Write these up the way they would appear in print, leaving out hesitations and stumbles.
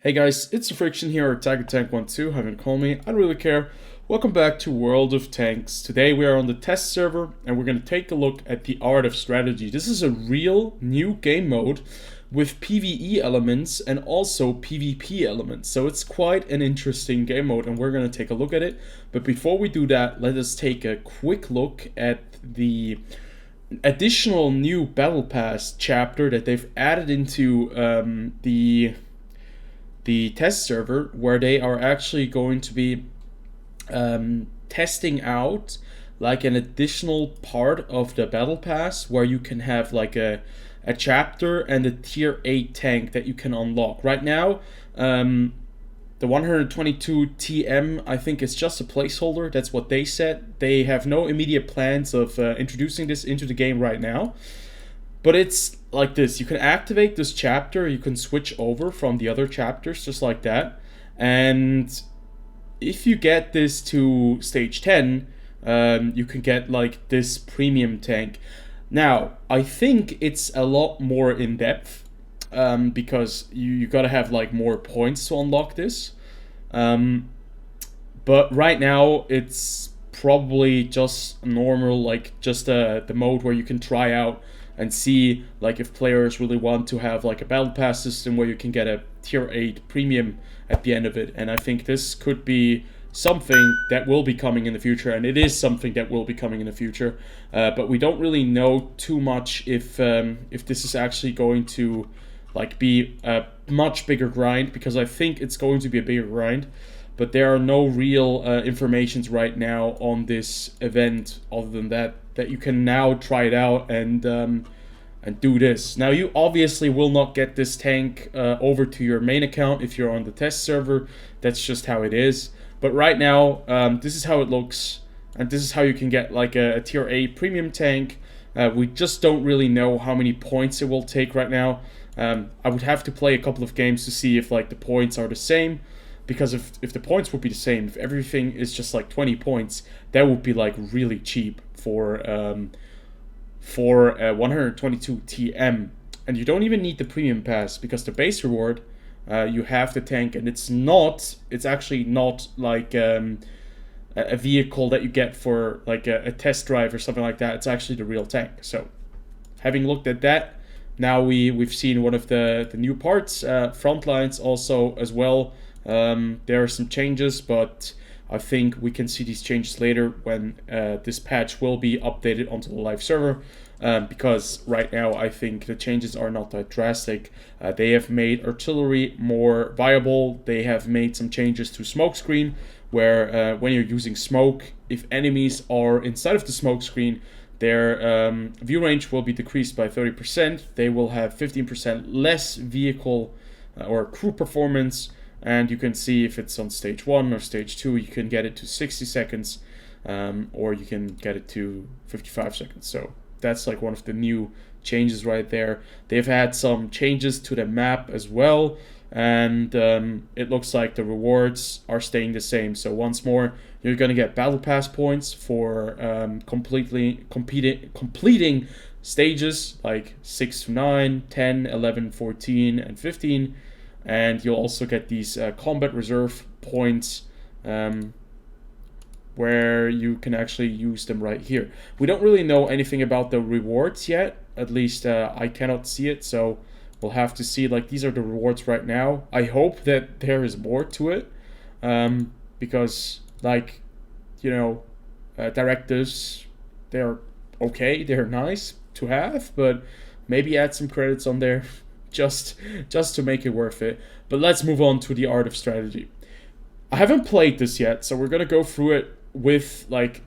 Hey guys, it's the Friction here, or Tiger Tank 12, how you call me, I don't really care. Welcome back to World of Tanks. Today we are on the test server and we're going to take a look at the Art of Strategy. This is a real new game mode with PvE elements and also PvP elements. So it's quite an interesting game mode and we're going to take a look at it. But before we do that, let us take a quick look at the additional new Battle Pass chapter that they've added into the test server, where they are actually going to be testing out like an additional part of the battle pass where you can have like a chapter and a tier 8 tank that you can unlock. Right now, the 122 TM, I think, is just a placeholder. That's what they said. They have no immediate plans of introducing this into the game right now. But it's like this. You can activate this chapter. You can switch over from the other chapters just like that. And if you get this to stage 10, you can get like this premium tank. Now, I think it's a lot more in depth because you gotta have like more points to unlock this. But right now, it's probably just normal, like just the mode where you can try out and see like if players really want to have like a battle pass system where you can get a tier 8 premium at the end of it. And I think this could be something that will be coming in the future, and it is something that will be coming in the future, but we don't really know too much if this is actually going to like be a much bigger grind, because I think it's going to be a bigger grind, but there are no real informations right now on this event other than that you can now try it out and do this. Now, you obviously will not get this tank over to your main account if you're on the test server. That's just how it is. But right now, this is how it looks, and this is how you can get like a tier 8 premium tank. We just don't really know how many points it will take right now. I would have to play a couple of games to see if like the points are the same. Because if the points would be the same, if everything is just like 20 points, that would be like really cheap for 122 TM. And you don't even need the premium pass, because the base reward, you have the tank, and it's actually not like a vehicle that you get for like a test drive or something like that. It's actually the real tank. So having looked at that, now we've seen one of the new parts, front lines also as well. There are some changes, but I think we can see these changes later when this patch will be updated onto the live server, because right now I think the changes are not that drastic. They have made artillery more viable. They have made some changes to smokescreen, where when you're using smoke, if enemies are inside of the smokescreen, their view range will be decreased by 30%. They will have 15% less vehicle or crew performance. And you can see if it's on stage 1 or stage 2, you can get it to 60 seconds, or you can get it to 55 seconds. So that's like one of the new changes right there. They've had some changes to the map as well, and it looks like the rewards are staying the same. So once more, you're going to get battle pass points for completing stages like 6 to 9, 10, 11, 14, and 15. And you'll also get these combat reserve points, where you can actually use them right here. We don't really know anything about the rewards yet. At least I cannot see it, so we'll have to see. Like, these are the rewards right now. I hope that there is more to it, because, like, you know, directives, they're okay, they're nice to have, but maybe add some credits on there. Just to make it worth it. But let's move on to the Art of Strategy. I haven't played this yet, so we're gonna go through it with like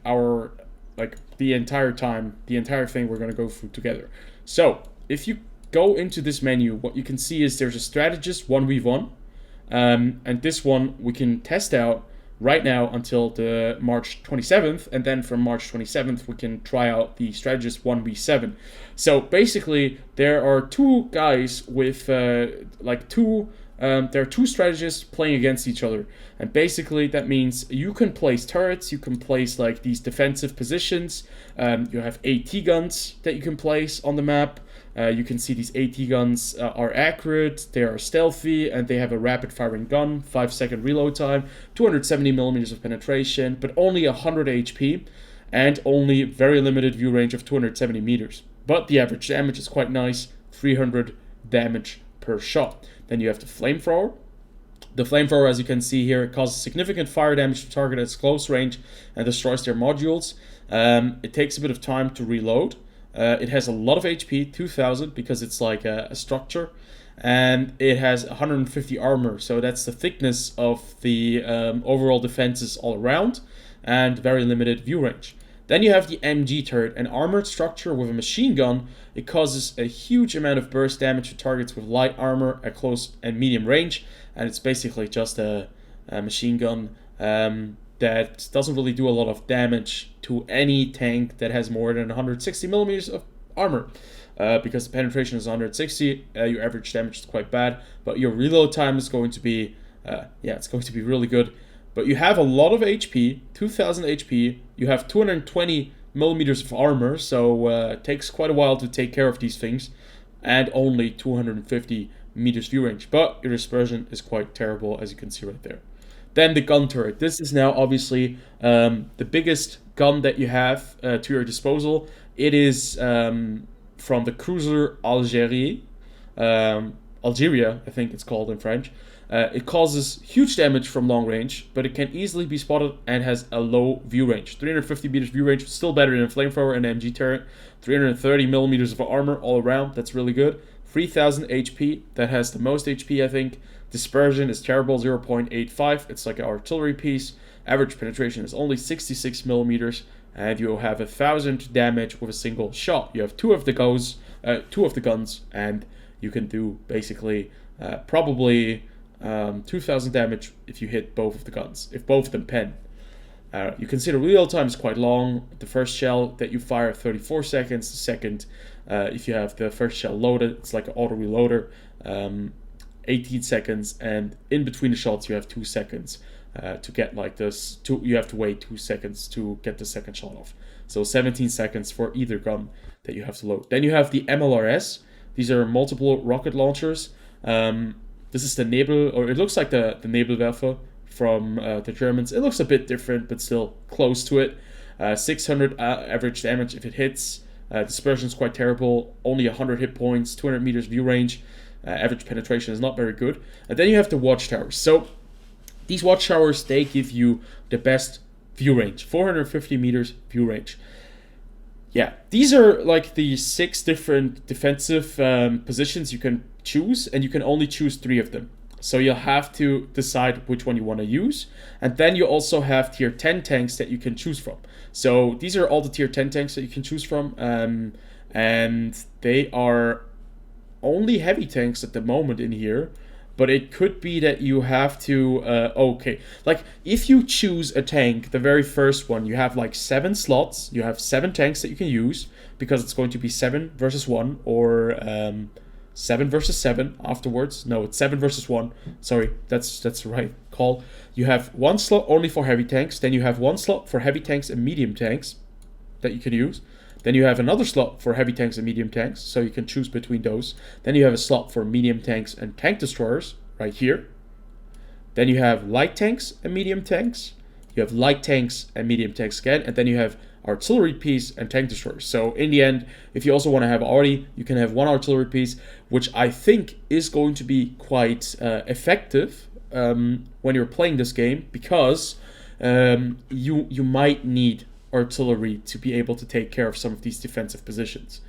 the entire thing we're gonna go through together. So if you go into this menu, what you can see is there's a strategist 1v1, and this one we can test out right now until the March 27th, and then from March 27th we can try out the strategist 1v7. So basically there are two guys with like two there are two strategists playing against each other. And basically, that means you can place turrets, you can place like these defensive positions. You have AT guns that you can place on the map. You can see these AT guns are accurate, they are stealthy, and they have a rapid firing gun, 5-second reload time, 270 millimeters of penetration, but only 100 HP, and only very limited view range of 270 meters. But the average damage is quite nice, 300 damage per shot. Then you have the flamethrower. The flamethrower, as you can see here, causes significant fire damage to target at its close range and destroys their modules. It takes a bit of time to reload. It has a lot of HP, 2000, because it's like a structure. And it has 150 armor, so that's the thickness of the overall defenses all around, and very limited view range. Then you have the MG turret, an armored structure with a machine gun. It causes a huge amount of burst damage to targets with light armor at close and medium range, and it's basically just a machine gun that doesn't really do a lot of damage to any tank that has more than 160 millimeters of armor. Because the penetration is 160, your average damage is quite bad, but your reload time is going to be, it's going to be really good. But you have a lot of HP, 2000 HP, you have 220 millimeters of armor, so it takes quite a while to take care of these things, and only 250 meters view range. But your dispersion is quite terrible, as you can see right there. Then the gun turret. This is now obviously the biggest gun that you have to your disposal. It is from the cruiser Algeria, I think it's called in French. It causes huge damage from long range, but it can easily be spotted and has a low view range. 350 meters view range, still better than a flamethrower and MG turret. 330 millimeters of armor all around, that's really good. 3000 HP, that has the most HP I think. Dispersion is terrible, 0.85. It's like an artillery piece. Average penetration is only 66 millimeters, and you have 1000 damage with a single shot. You have two of the guns, and you can do basically probably 2000 damage if you hit both of the guns, if both of them pen. You can see the reload time is quite long. The first shell that you fire 34 seconds. The second, if you have the first shell loaded, it's like an auto reloader, 18 seconds, and in between the shots you have 2 seconds to get like this. You have to wait 2 seconds to get the second shot off. So 17 seconds for either gun that you have to load. Then you have the MLRS. These are multiple rocket launchers. This is the Nebel, or it looks like the Nebelwerfer from the Germans. It looks a bit different, but still close to it. 600 average damage if it hits. Dispersion is quite terrible. Only 100 hit points, 200 meters view range. Average penetration is not very good. And then you have the watchtowers. So these watchtowers, they give you the best view range, 450 meters view range. Yeah, these are like the 6 different defensive positions you can choose, and you can only choose 3 of them. So you'll have to decide which one you want to use. And then you also have tier 10 tanks that you can choose from. So these are all the tier 10 tanks that you can choose from. And they are only heavy tanks at the moment in here. But it could be that you have to, like if you choose a tank, the very first one, you have like 7 slots. You have 7 tanks that you can use, because it's going to be 7 versus 1 or 7 versus 7 afterwards. No, it's 7 versus 1. Sorry, that's the right call. You have 1 slot only for heavy tanks. Then you have 1 slot for heavy tanks and medium tanks that you can use. Then you have another slot for heavy tanks and medium tanks, so you can choose between those. Then you have a slot for medium tanks and tank destroyers right here. Then you have light tanks and medium tanks. You have light tanks and medium tanks again, and then you have artillery piece and tank destroyers. So in the end, if you also want to have arty, you can have 1 artillery piece, which I think is going to be quite effective when you're playing this game, because you might need artillery to be able to take care of some of these defensive positions.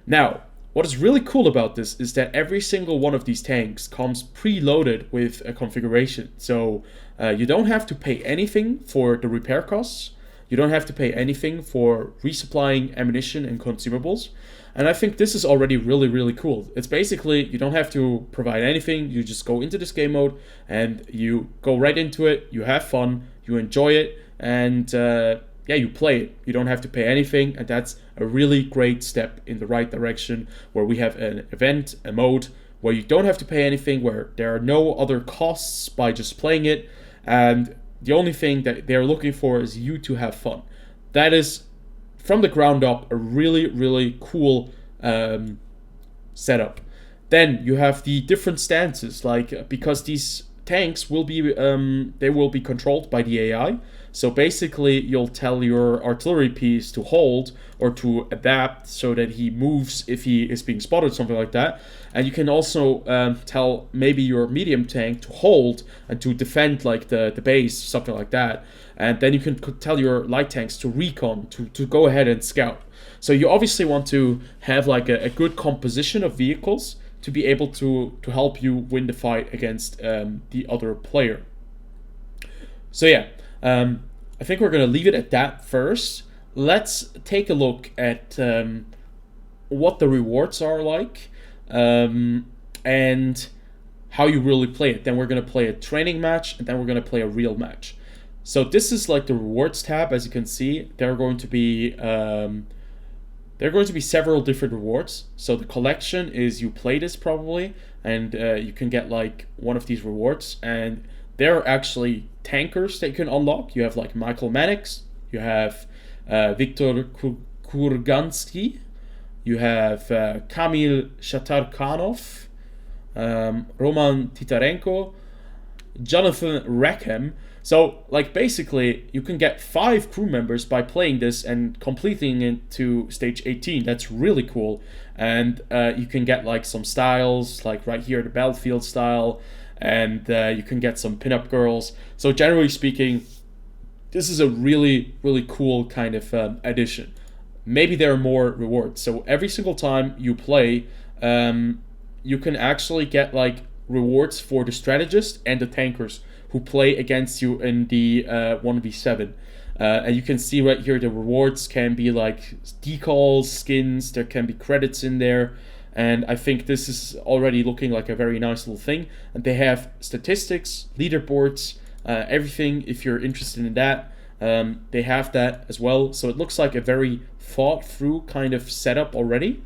Now, what is really cool about this is that every single one of these tanks comes preloaded with a configuration. So you don't have to pay anything for the repair costs. You don't have to pay anything for resupplying ammunition and consumables. And I think this is already really, really cool. It's basically, you don't have to provide anything. You just go into this game mode and you go right into it. You have fun, you enjoy it, and you play it. You don't have to pay anything, and that's a really great step in the right direction, where we have an event, a mode, where you don't have to pay anything, where there are no other costs by just playing it, and the only thing that they're looking for is you to have fun. That is, from the ground up, a really, really cool setup. Then you have the different stances, like because these tanks will be they will be controlled by the AI. So basically, you'll tell your artillery piece to hold or to adapt so that he moves if he is being spotted, something like that. And you can also tell maybe your medium tank to hold and to defend like the base, something like that. And then you can tell your light tanks to recon, to go ahead and scout. So you obviously want to have like a good composition of vehicles to be able to help you win the fight against the other player. So yeah, I think we're gonna leave it at that first. Let's take a look at what the rewards are like and how you really play it. Then we're gonna play a training match, and then we're gonna play a real match. So this is like the rewards tab. As you can see, there are going to be several different rewards. So the collection is you play this probably, and you can get like one of these rewards. And there are actually tankers that you can unlock. You have like Michael Mannix, you have Viktor Kurgansky, you have Kamil Shatarkanov, Roman Titarenko, Jonathan Rackham. So, like, basically, you can get 5 crew members by playing this and completing it to stage 18. That's really cool. And you can get, like, some styles, like right here, the Battlefield style. And you can get some pinup girls. So, generally speaking, this is a really, really cool kind of addition. Maybe there are more rewards. So, every single time you play, you can actually get, like, rewards for the strategist and the tankers who play against you in the 1v7. And you can see right here the rewards can be like decals, skins, there can be credits in there. And I think this is already looking like a very nice little thing. And they have statistics, leaderboards, everything if you're interested in that. They have that as well. So it looks like a very thought through kind of setup already.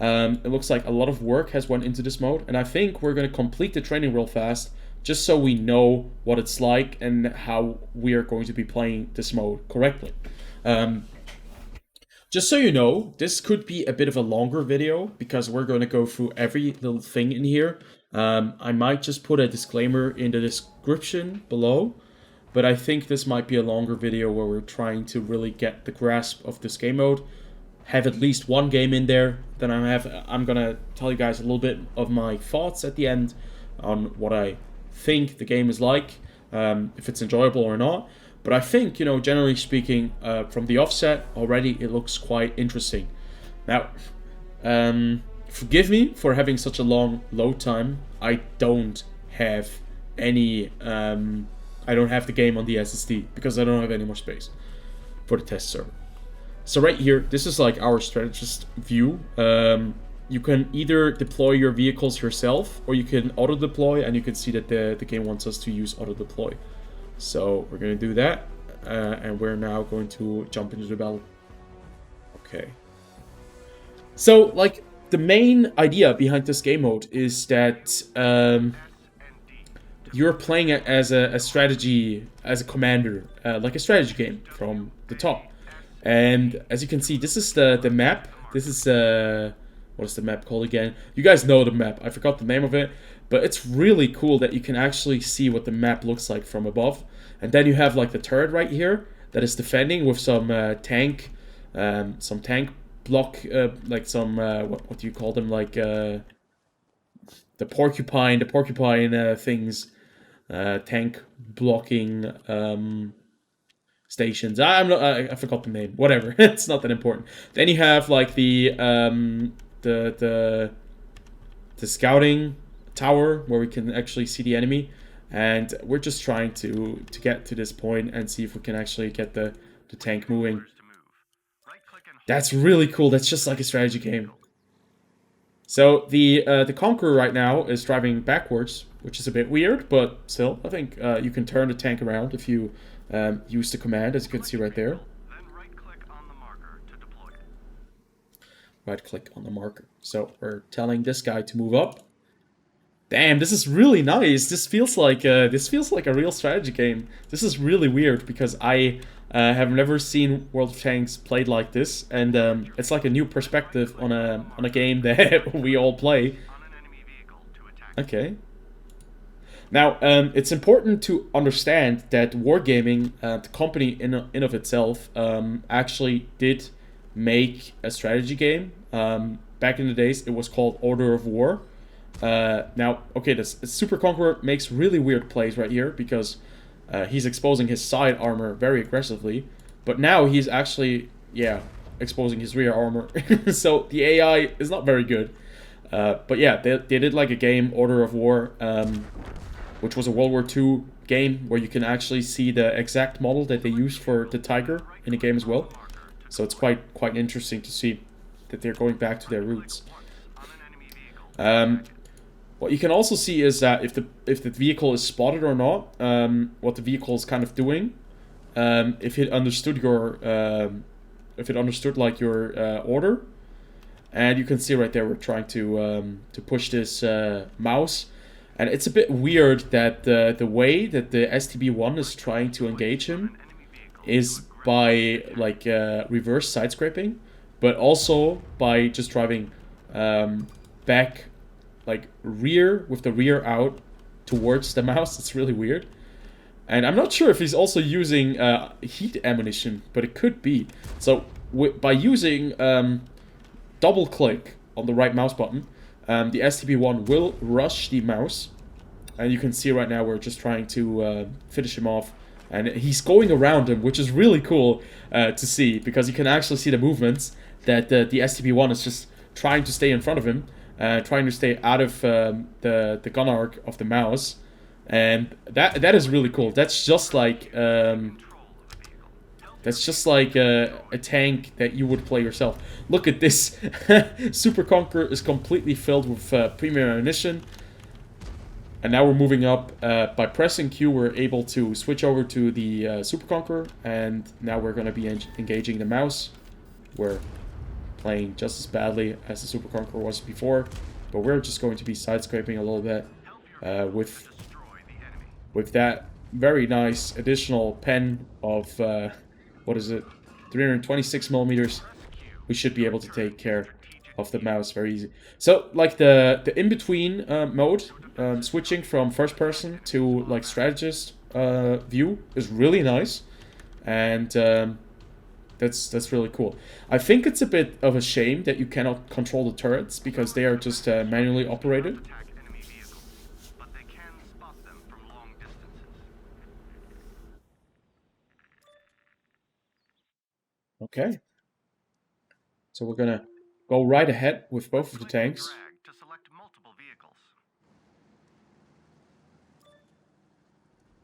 It looks like a lot of work has went into this mode. And I think we're going to complete the training real fast, just so we know what it's like and how we are going to be playing this mode correctly. Just so you know, this could be a bit of a longer video because we're going to go through every little thing in here. I might just put a disclaimer in the description below, but I think this might be a longer video where we're trying to really get the grasp of this game mode, have at least one game in there. Then I'm gonna tell you guys a little bit of my thoughts at the end on what I think the game is like, if it's enjoyable or not. But I think, you know, generally speaking, from the offset already, it looks quite interesting. Now, forgive me for having such a long load time. I don't have any, I don't have the game on the SSD because I don't have any more space for the test server. So right here, this is like our strategist view. You can either deploy your vehicles yourself, or you can auto-deploy, and you can see that the game wants us to use auto-deploy. So we're going to do that, and we're now going to jump into the battle. Okay. So, like, the main idea behind this game mode is that you're playing it as a strategy, as a commander, like a strategy game from the top. And as you can see, this is the map. This is what is the map called again? You guys know the map. I forgot the name of it. But it's really cool that you can actually see what the map looks like from above. And then you have like the turret right here that is defending with some tank block, like some, what do you call them? Like the porcupine things, tank blocking stations. I forgot the name. Whatever. It's not that important. Then you have like the scouting tower where we can actually see the enemy, and we're just trying to get to this point and see if we can actually get the tank moving. That's really cool. That's just like a strategy game. So the Conqueror right now is driving backwards, which is a bit weird, but still, I think you can turn the tank around if you use the command, as you can see right there. Right click on the marker. So we're telling this guy to move up. Damn, this is really nice. This feels like a real strategy game. This is really weird because I have never seen World of Tanks played like this, and it's like a new perspective on a game that we all play. Okay. Now, it's important to understand that Wargaming, the company in of itself, actually did make a strategy game. Back in the days, it was called Order of War. Now, okay, this Super Conqueror makes really weird plays right here because he's exposing his side armor very aggressively, but now he's actually, yeah, exposing his rear armor. So the AI is not very good. But yeah, they did like a game, Order of War, which was a World War II game where you can actually see the exact model that they used for the Tiger in the game as well. So it's quite interesting to see that they're going back to their roots. What you can also see is that if the vehicle is spotted or not, what the vehicle is kind of doing, if it understood your like your order, and you can see right there we're trying to push this mouse, and it's a bit weird that the way that the STB-1 is trying to engage him is by like reverse side scraping, but also by just driving back, like rear with the rear out towards the mouse. It's really weird. And I'm not sure if he's also using heat ammunition, but it could be. So by using double click on the right mouse button, the STB-1 will rush the mouse. And you can see right now we're just trying to finish him off. And he's going around him, which is really cool to see, because you can actually see the movements that the STB-1 is just trying to stay in front of him. Trying to stay out of the gun arc of the mouse, and that is really cool. That's just like a tank that you would play yourself. Look at this. Super Conqueror is completely filled with premium ammunition, and now we're moving up. By pressing Q, we're able to switch over to the Super Conqueror, and now we're going to be engaging the mouse. We're playing just as badly as the Super Conqueror was before, but we're just going to be side scraping a little bit with that very nice additional pen of what is it, 326 millimeters. We should be able to take care of the mouse very easy. So like the in-between mode, switching from first person to like strategist view is really nice, and that's really cool. I think it's a bit of a shame that you cannot control the turrets because they are just manually operated. Okay. So we're gonna go right ahead with both of the tanks.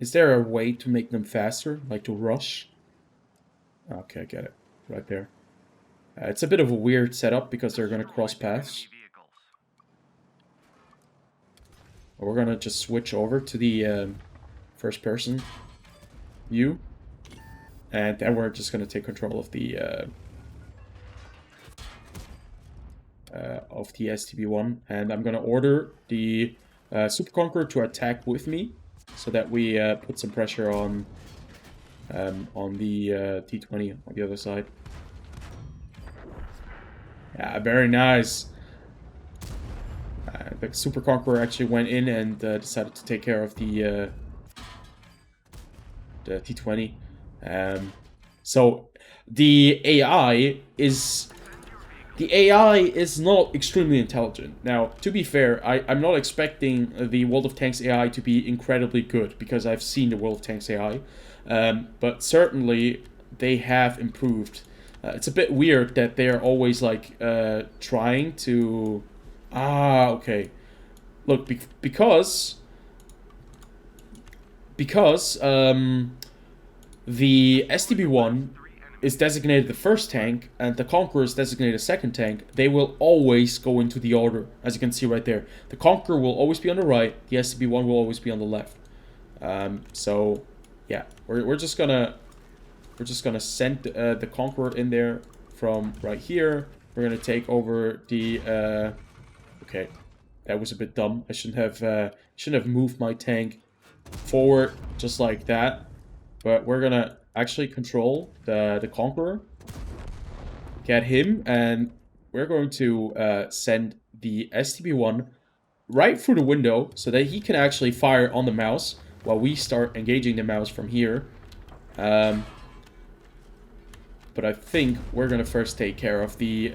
Is there a way to make them faster, like to rush? Okay, I get it. Right there. It's a bit of a weird setup because they're going to cross paths. We're going to just switch over to the first person view. And then we're just going to take control of the STB-1. And I'm going to order the Super Conqueror to attack with me so that we put some pressure on the T-20 on the other side. Yeah, very nice. The Super Conqueror actually went in and decided to take care of the T-20. So the AI is not extremely intelligent. Now, to be fair, I'm not expecting the World of Tanks AI to be incredibly good because I've seen the World of Tanks AI. But certainly they have improved. It's a bit weird that they're always like trying to... okay. Look, because the STB-1 is designated the first tank and the Conqueror is designated the second tank, they will always go into the order, as you can see right there. The Conqueror will always be on the right, the STB-1 will always be on the left. So yeah, we're just gonna send the Conqueror in there from right here. We're gonna take over the okay. That was a bit dumb. I shouldn't have moved my tank forward just like that. But we're gonna actually control the Conqueror. Get him, and we're going to send the STB-1 right through the window so that he can actually fire on the mouse while we start engaging the mouse from here. But I think we're gonna first take care of the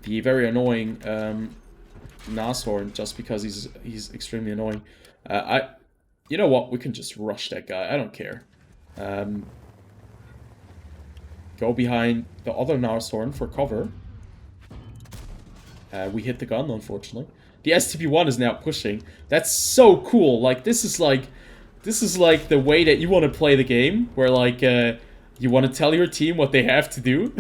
very annoying Nashorn, just because he's extremely annoying. You know what? We can just rush that guy. I don't care. Go behind the other Nashorn for cover. We hit the gun, unfortunately. The STP-1 is now pushing. That's so cool. Like, this is like the way that you want to play the game, where like you want to tell your team what they have to do,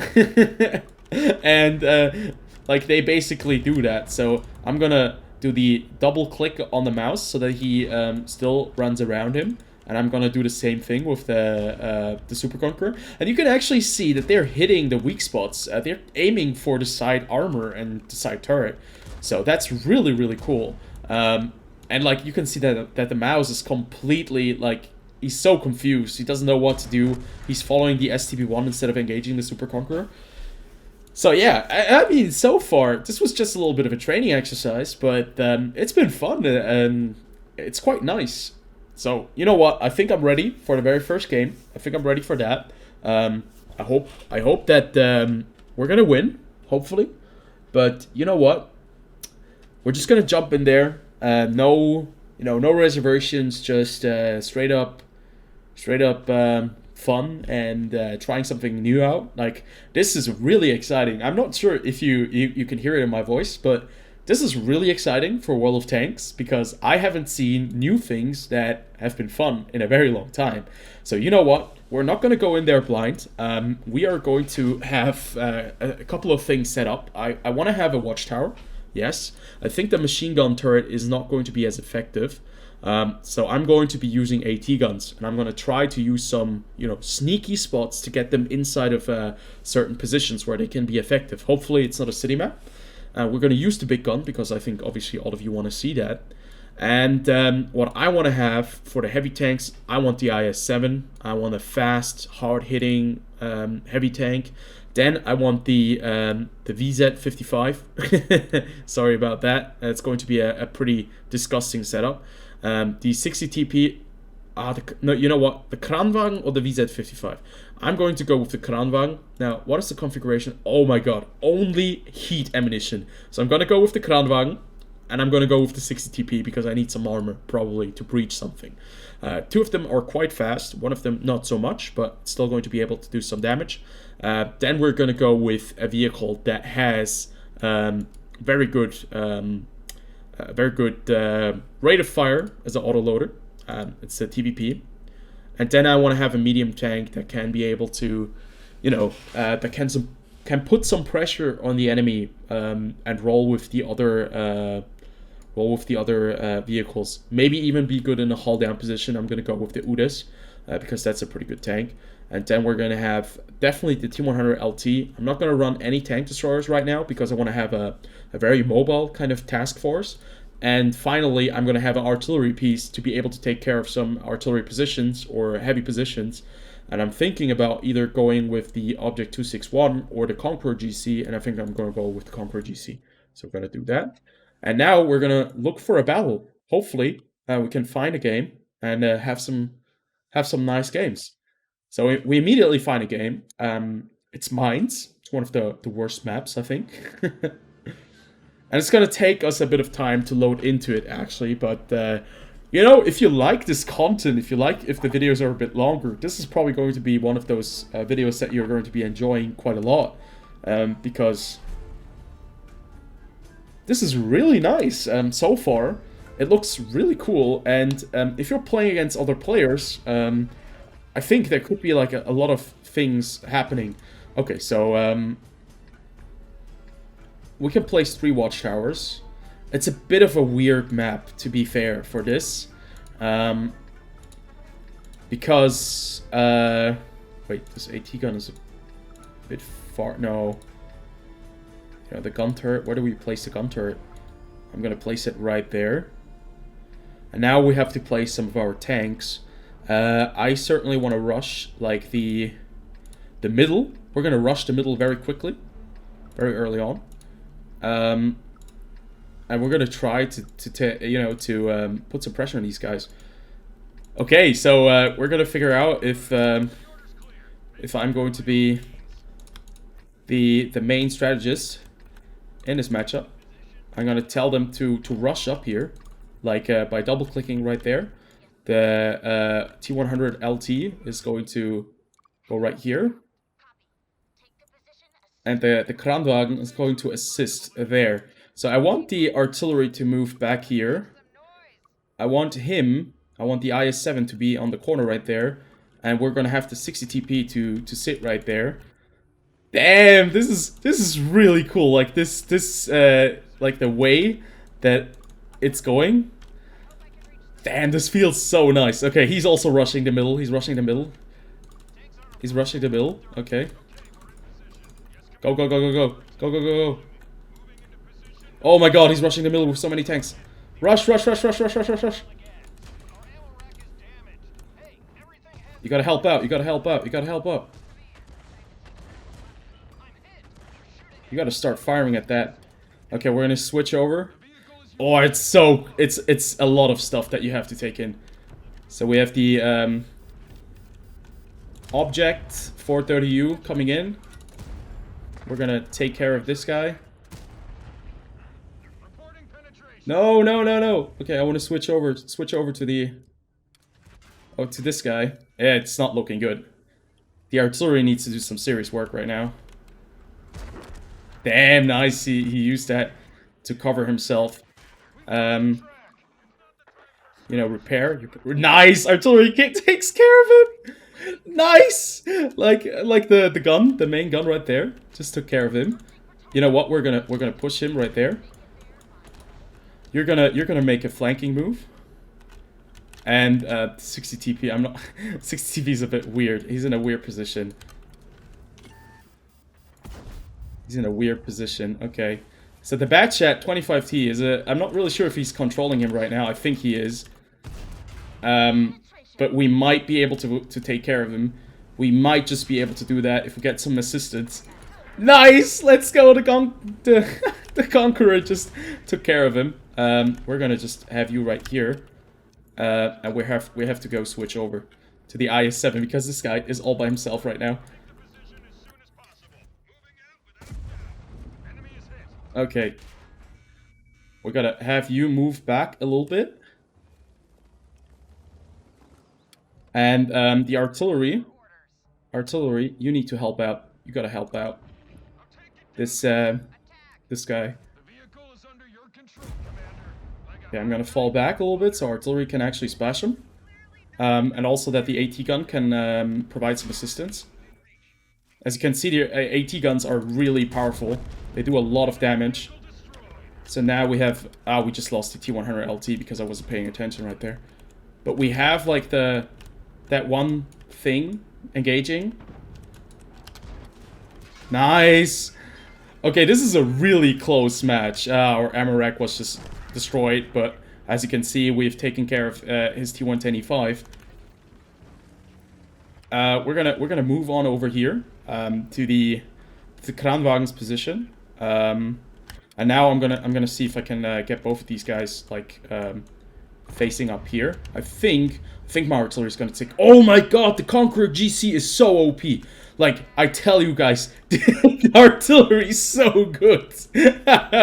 and like they basically do that. So I'm gonna do the double click on the mouse so that he still runs around him. And I'm gonna do the same thing with the Super Conqueror. And you can actually see that they're hitting the weak spots. They're aiming for the side armor and the side turret. So that's really, really cool. And like you can see that the mouse is completely like, he's so confused. He doesn't know what to do. He's following the STB-1 instead of engaging the Super Conqueror. So yeah, I mean, so far, this was just a little bit of a training exercise, but it's been fun and it's quite nice. So, you know what? I think I'm ready for the very first game. I think I'm ready for that. I hope that we're gonna win, hopefully. But you know what? We're just gonna jump in there. No reservations. Just straight up fun and trying something new out. Like, this is really exciting. I'm not sure if you can hear it in my voice, but this is really exciting for World of Tanks because I haven't seen new things that have been fun in a very long time. So you know what? We're not going to go in there blind. We are going to have a couple of things set up. I want to have a watchtower. Yes. I think the machine gun turret is not going to be as effective. So I'm going to be using AT guns, and I'm going to try to use some, sneaky spots to get them inside of certain positions where they can be effective. Hopefully it's not a city map. We're going to use the big gun because I think obviously all of you want to see that. And what I want to have for the heavy tanks, I want the IS-7. I want a fast, hard-hitting heavy tank. Then I want the VZ-55. Sorry about that. It's going to be a pretty disgusting setup. The 60 TP. No, you know what? The Kranwagen or the VZ-55? I'm going to go with the Kranwagen. Now, what is the configuration? Oh my god, only heat ammunition. So I'm going to go with the Kranwagen, and I'm going to go with the 60 TP because I need some armor, probably, to breach something. Two of them are quite fast. One of them not so much, but still going to be able to do some damage. Then we're going to go with a vehicle that has very good rate of fire as an autoloader. It's a TVP. And then I want to have a medium tank that can be able to, that can put some pressure on the enemy and roll with the other vehicles. Maybe even be good in a hull down position. I'm going to go with the Udas because that's a pretty good tank. And then we're going to have definitely the T100 LT. I'm not going to run any tank destroyers right now because I want to have a very mobile kind of task force. And finally, I'm going to have an artillery piece to be able to take care of some artillery positions or heavy positions. And I'm thinking about either going with the Object 261 or the Conqueror GC, and I think I'm going to go with the Conqueror GC. So we're going to do that. And now we're going to look for a battle. Hopefully, we can find a game and have some nice games. So we immediately find a game. It's Mines. It's one of the worst maps, I think. And it's going to take us a bit of time to load into it, actually. But, if you like this content, if the videos are a bit longer, this is probably going to be one of those videos that you're going to be enjoying quite a lot. Because this is really nice so far. It looks really cool. And if you're playing against other players, I think there could be like a lot of things happening. Okay, so we can place 3 watchtowers. It's a bit of a weird map, to be fair, for this. Because, wait, this AT gun is a bit far. No. You know, the gun turret. Where do we place the gun turret? I'm gonna place it right there. And now we have to place some of our tanks. I certainly want to rush like the middle. We're gonna rush the middle very quickly, very early on. And we're gonna try to put some pressure on these guys. Okay, so we're gonna figure out if I'm going to be the main strategist in this matchup. I'm gonna tell them to rush up here, like by double clicking right there. The T100 LT is going to go right here, and the Kranwagen is going to assist there. So I want the artillery to move back here. I want the IS-7 to be on the corner right there. And we're gonna have the 60 TP to sit right there. Damn, this is really cool. Like this like the way that it's going. Damn, this feels so nice. Okay, he's also rushing the middle. He's rushing the middle. He's rushing the middle. Okay. Go, go, go, go, go. Go, go, go, go. Oh my god, he's rushing the middle with so many tanks. Rush, rush, rush, rush, rush, rush, rush, rush. You gotta help out, you gotta help out, you gotta help out. You gotta start firing at that. Okay, we're gonna switch over. Oh, it's a lot of stuff that you have to take in. So we have the object 430U coming in. We're gonna take care of this guy. No, no, no, no. Okay, I want to switch over to the... Oh, to this guy. Yeah, it's not looking good. The artillery needs to do some serious work right now. Damn, nice. He used that to cover himself. You know, repair. Nice! Artillery takes care of him! Nice! Like the gun, the main gun right there. Just took care of him. You know what? We're gonna push him right there. You're gonna make a flanking move. And 60 TP, I'm not 60 TP is a bit weird. He's in a weird position. He's in a weird position. Okay. So the bat chat 25T is I'm not really sure if he's controlling him right now. I think he is. But we might be able to take care of him. We might just be able to do that if we get some assistance. Nice! Let's go! The Conqueror just took care of him. We're gonna just have you right here. And we have to go switch over to the IS-7 because this guy is all by himself right now. Okay. We're gonna have you move back a little bit. And the artillery, you need to help out. You gotta help out. This guy. Okay, I'm gonna fall back a little bit so artillery can actually splash him. And also that the AT gun can provide some assistance. As you can see, the AT guns are really powerful. They do a lot of damage. So now we have... we just lost the T100 LT because I wasn't paying attention right there. But we have, like, that one thing engaging. Nice! Okay, this is a really close match. Our Amarak was just destroyed, but as you can see, we've taken care of his T110E5. We're gonna move on over here to the Kranwagen's position, and now I'm gonna see if I can get both of these guys like facing up here. I think my artillery is gonna take. Oh my god, the Conqueror GC is so OP. Like, I tell you guys, the artillery is so good.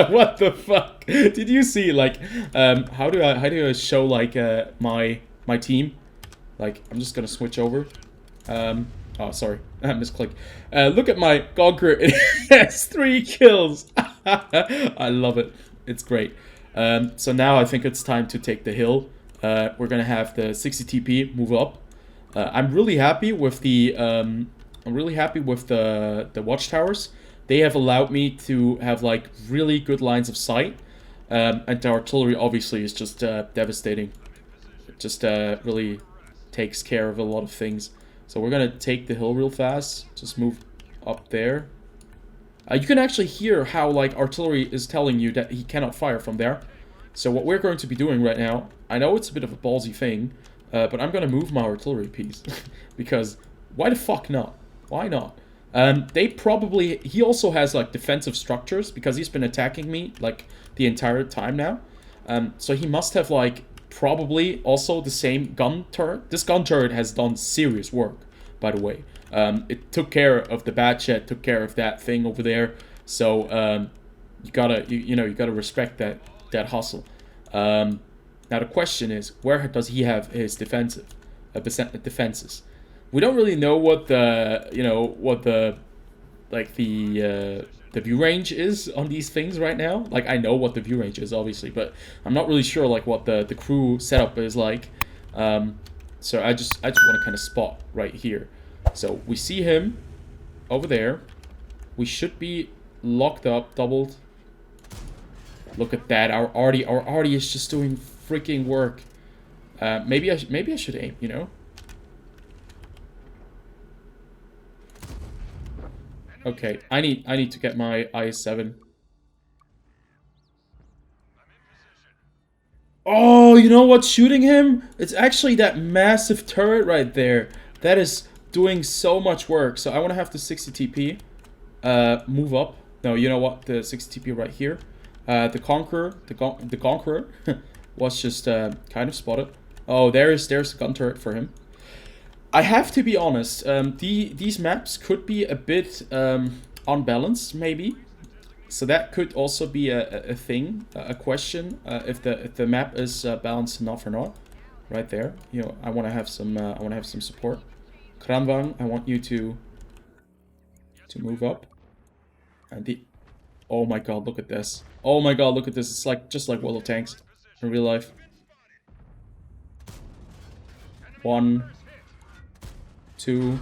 What the fuck? Did you see, like, how do I show, like, my team? Like, I'm just gonna switch over. Oh, sorry. I misclicked. Look at my Conqueror. It has 3 kills. I love it. It's great. So now I think it's time to take the hill. We're gonna have the 60 TP move up. I'm really happy with the watchtowers. They have allowed me to have like really good lines of sight, and the artillery obviously is just devastating. It just really takes care of a lot of things. So we're gonna take the hill real fast. Just move up there. You can actually hear how, like, artillery is telling you that he cannot fire from there. So what we're going to be doing right now, I know it's a bit of a ballsy thing, but I'm going to move my artillery piece. Because why the fuck not? Why not? They probably... He also has, like, defensive structures, because he's been attacking me, like, the entire time now. So he must have, like, probably also the same gun turret. This gun turret has done serious work, by the way. It took care of the bad shit, took care of that thing over there. So, you gotta, you know, you gotta respect that hustle. Now the question is, where does he have his defenses? We don't really know what the, you know, what the, like, the view range is on these things right now. Like, I know what the view range is, obviously, but I'm not really sure, like, what the crew setup is like. So I just want to kind of spot right here. So we see him over there. We should be locked up, doubled. Look at that. Our arty is just doing freaking work. Maybe I should aim, you know? Okay, I need to get my IS-7. Oh, you know what's shooting him? It's actually that massive turret right there. That is doing so much work. So I want to have the 60 TP. Move up. No, you know what? The 60 TP right here. The Conqueror, the Conqueror was just kind of spotted. Oh, there's the gun turret for him. I have to be honest. These maps could be a bit unbalanced, maybe. So that could also be a thing, a question, if the map is balanced enough or not. Right there, you know, I want to have some support. Kranvang, I want you to move up. And oh my god, look at this. Oh my god, look at this. It's like just like World of Tanks in real life. 1, 2,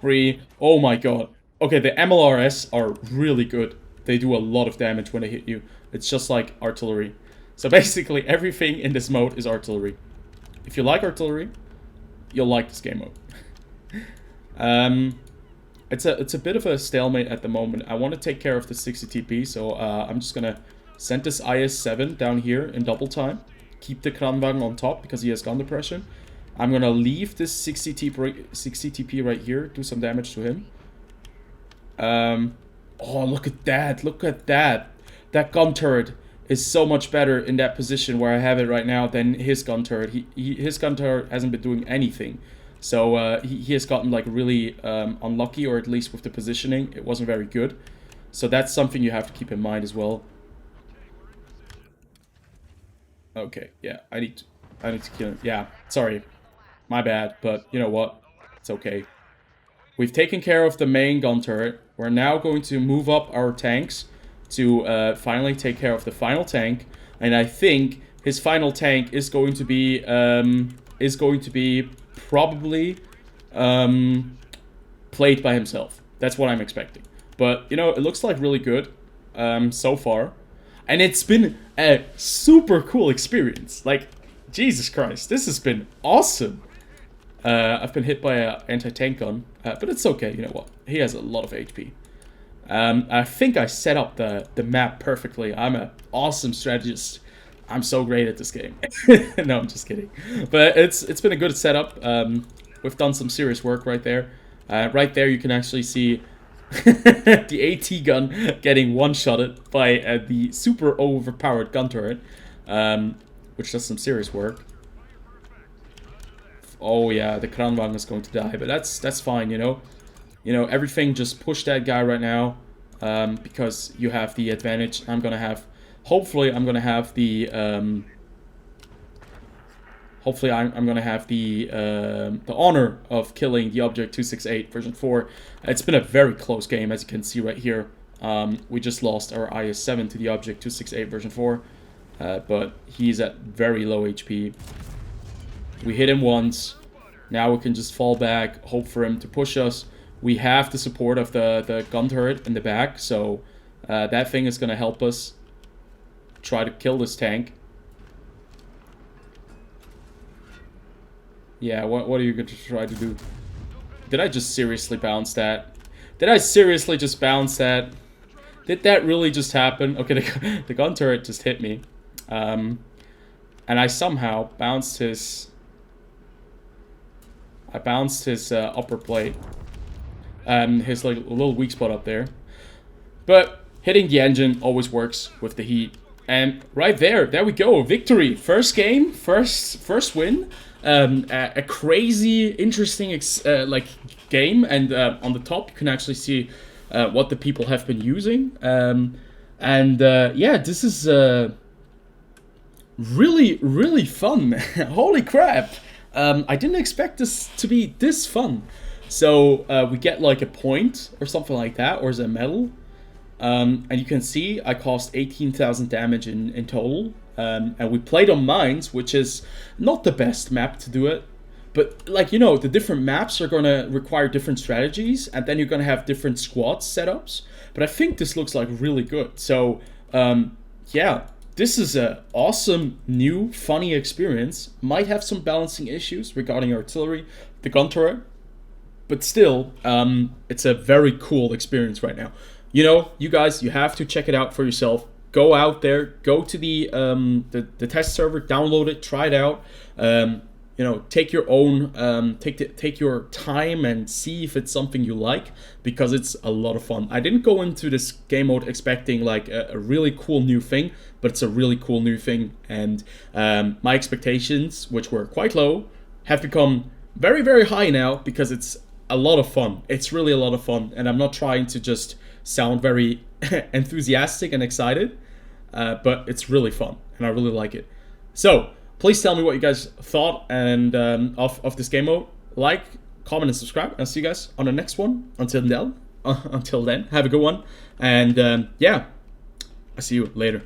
3. Oh my god. Okay, the MLRS are really good. They do a lot of damage when they hit you. It's just like artillery. So basically everything in this mode is artillery. If you like artillery, you'll like this game mode. It's a bit of a stalemate at the moment. I want to take care of the 60 TP, so I'm just gonna send this IS-7 down here in double time. Keep the Kranvang on top because he has gun depression. I'm gonna leave this 60 TP right here, do some damage to him. Oh, look at that! Look at that! That gun turret is so much better in that position where I have it right now than his gun turret. His gun turret hasn't been doing anything. So he has gotten like really unlucky, or at least with the positioning, it wasn't very good. So that's something you have to keep in mind as well. Okay, yeah, I need to kill him. Yeah, sorry, my bad, but you know what? It's okay. We've taken care of the main gun turret. We're now going to move up our tanks to finally take care of the final tank, and I think his final tank is going to be probably played by himself. That's what I'm expecting. But you know, it looks like really good so far, and it's been a super cool experience. Like, Jesus Christ, this has been awesome. I've been hit by an anti-tank gun, but it's okay. You know what? He has a lot of HP. I think I set up the map perfectly. I'm an awesome strategist. I'm so great at this game. No, I'm just kidding. But it's been a good setup. We've done some serious work right there. Right there, you can actually see the AT gun getting one-shotted by the super overpowered gun turret, which does some serious work. Oh yeah, the Kranvang is going to die, but that's fine, you know. You know, everything, just push that guy right now, because you have the advantage. Hopefully I'm gonna have the the honor of killing the Object 268 version 4. It's been a very close game, as you can see right here. We just lost our IS-7 to the Object 268 version 4, but he's at very low HP. We hit him once. Now we can just fall back, hope for him to push us. We have the support of the gun turret in the back, so that thing is going to help us try to kill this tank. Yeah, what are you going to try to do? Did I just seriously bounce that? Did I seriously just bounce that? Did that really just happen? Okay, the gun turret just hit me. And I somehow bounced his... upper plate. His like little weak spot up there. But hitting the engine always works with the heat. And right there we go, victory. First game, first win. A crazy, interesting like game, and on the top you can actually see what the people have been using. Yeah, this is really fun. Holy crap! I didn't expect this to be this fun. So we get like a point or something like that, or is it a medal? And you can see I caused 18,000 damage in total. And we played on mines, which is not the best map to do it. But, like, you know, the different maps are going to require different strategies. And then you're going to have different squad setups. But I think this looks like really good. So, yeah, this is an awesome, new, funny experience. Might have some balancing issues regarding artillery, the gun turret. But still, it's a very cool experience right now. You know, you guys, you have to check it out for yourself. Go out there, go to the test server, download it, try it out. You know, take your own, take your time and see if it's something you like, because it's a lot of fun. I didn't go into this game mode expecting like a really cool new thing, but it's a really cool new thing. And my expectations, which were quite low, have become very high now, because it's a lot of fun. It's really a lot of fun, and I'm not trying to just sound very enthusiastic and excited, but it's really fun, and I really like it. So please tell me what you guys thought and of this game mode. Like, comment, and subscribe. I'll see you guys on the next one. Until then, have a good one, and yeah, I'll see you later.